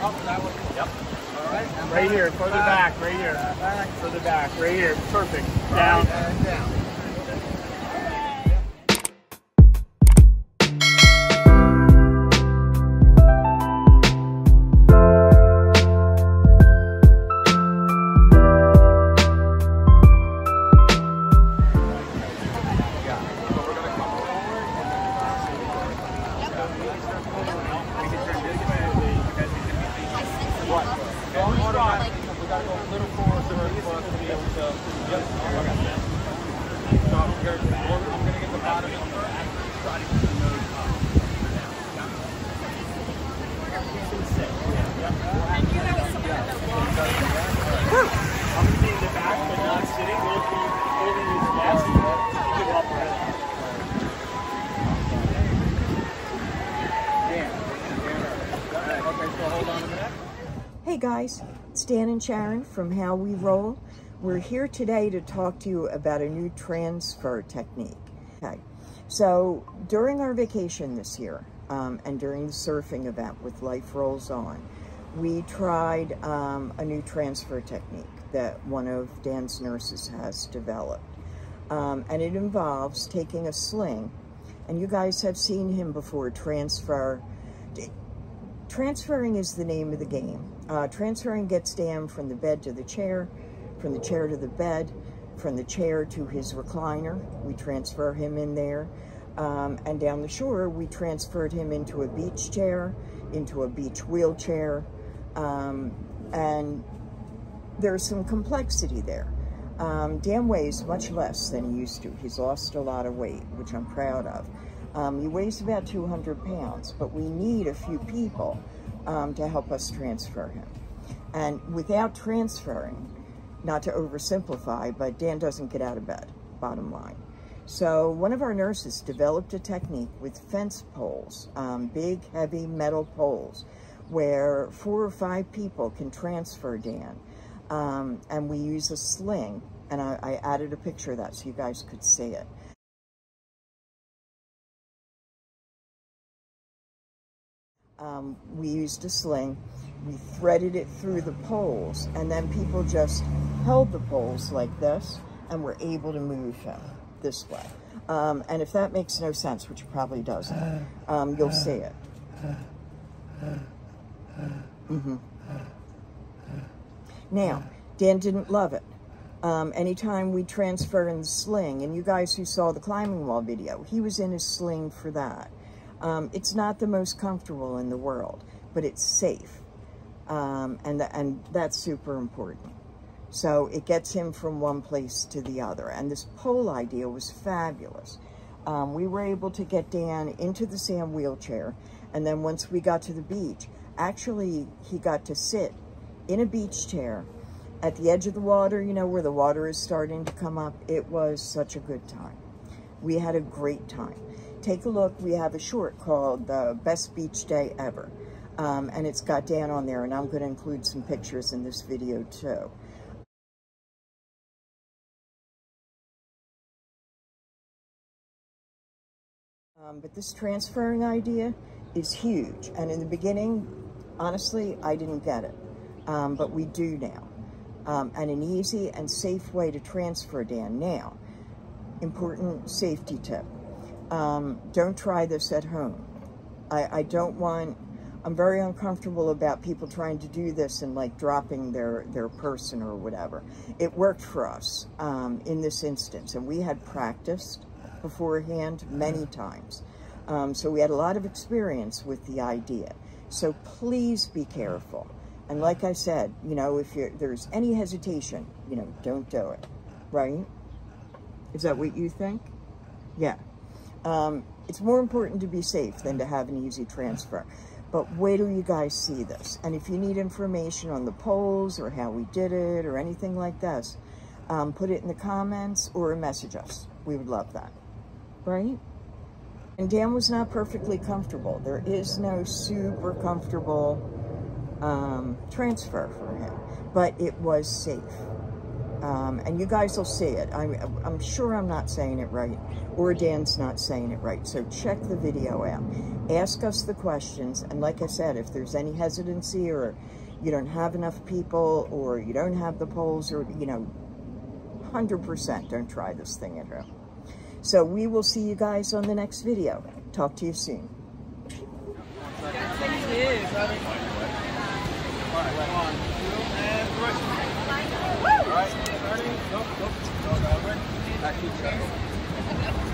Up that way. Yep. All right. Right here, further back, right here. Back. Further back, right here. Perfect. Down. And down. Hey guys, it's Dan and Sharon from How We Roll. We're here today to talk to you about a new transfer technique. Okay, so during our vacation this year and during the surfing event with Life Rolls On, we tried a new transfer technique that one of Dan's nurses has developed. And it involves taking a sling, and you guys have seen him before transfer. Transferring is the name of the game. Transferring gets Dan from the bed to the chair, from the chair to the bed, from the chair to his recliner. We transfer him in there. And down the shore, we transferred him into a beach chair, into a beach wheelchair. And there's some complexity there. Dan weighs much less than he used to. He's lost a lot of weight, which I'm proud of. He weighs about 200 pounds, but we need a few people to help us transfer him. And without transferring, not to oversimplify, but Dan doesn't get out of bed, bottom line. So one of our nurses developed a technique with fence poles, big, heavy metal poles, where 4 or 5 people can transfer Dan. And we use a sling, and I added a picture of that so you guys could see it. We used a sling, we threaded it through the poles, and then people just held the poles like this and were able to move him this way. And if that makes no sense, which it probably doesn't, you'll see it. Now, Dan didn't love it. Anytime we transfer in the sling, and you guys who saw the climbing wall video, he was in his sling for that. It's not the most comfortable in the world, but it's safe, and that's super important. So it gets him from one place to the other, and this pole idea was fabulous. We were able to get Dan into the sand wheelchair, and then once we got to the beach, actually he got to sit in a beach chair at the edge of the water, you know, where the water is starting to come up. It was such a good time. We had a great time. Take a look, we have a short called The Best Beach Day Ever. And it's got Dan on there, and I'm gonna include some pictures in this video too. But this transferring idea is huge. And in the beginning, honestly, I didn't get it, but we do now. And an easy and safe way to transfer Dan. Now, important safety tip. Don't try this at home. I'm very uncomfortable about people trying to do this and like dropping their person or whatever. It worked for us in this instance, and we had practiced beforehand many times. So we had a lot of experience with the idea. So please be careful. And like I said, you know, if there's any hesitation, you know, don't do it, right? Is that what you think? Yeah. It's more important to be safe than to have an easy transfer. But wait till you guys see this. And if you need information on the poles or how we did it or anything like this, put it in the comments or message us. We would love that, right? And Dan was not perfectly comfortable. There is no super comfortable transfer for him, but it was safe. And you guys will see it. I'm sure I'm not saying it right, or Dan's not saying it right, so check the video out. Ask us the questions, and like I said, if there's any hesitancy or you don't have enough people or you don't have the poles or, you know, 100% don't try this thing at home. So we will see you guys on the next video. Talk to you soon. All right, starting. Nope, nope. Back to each other.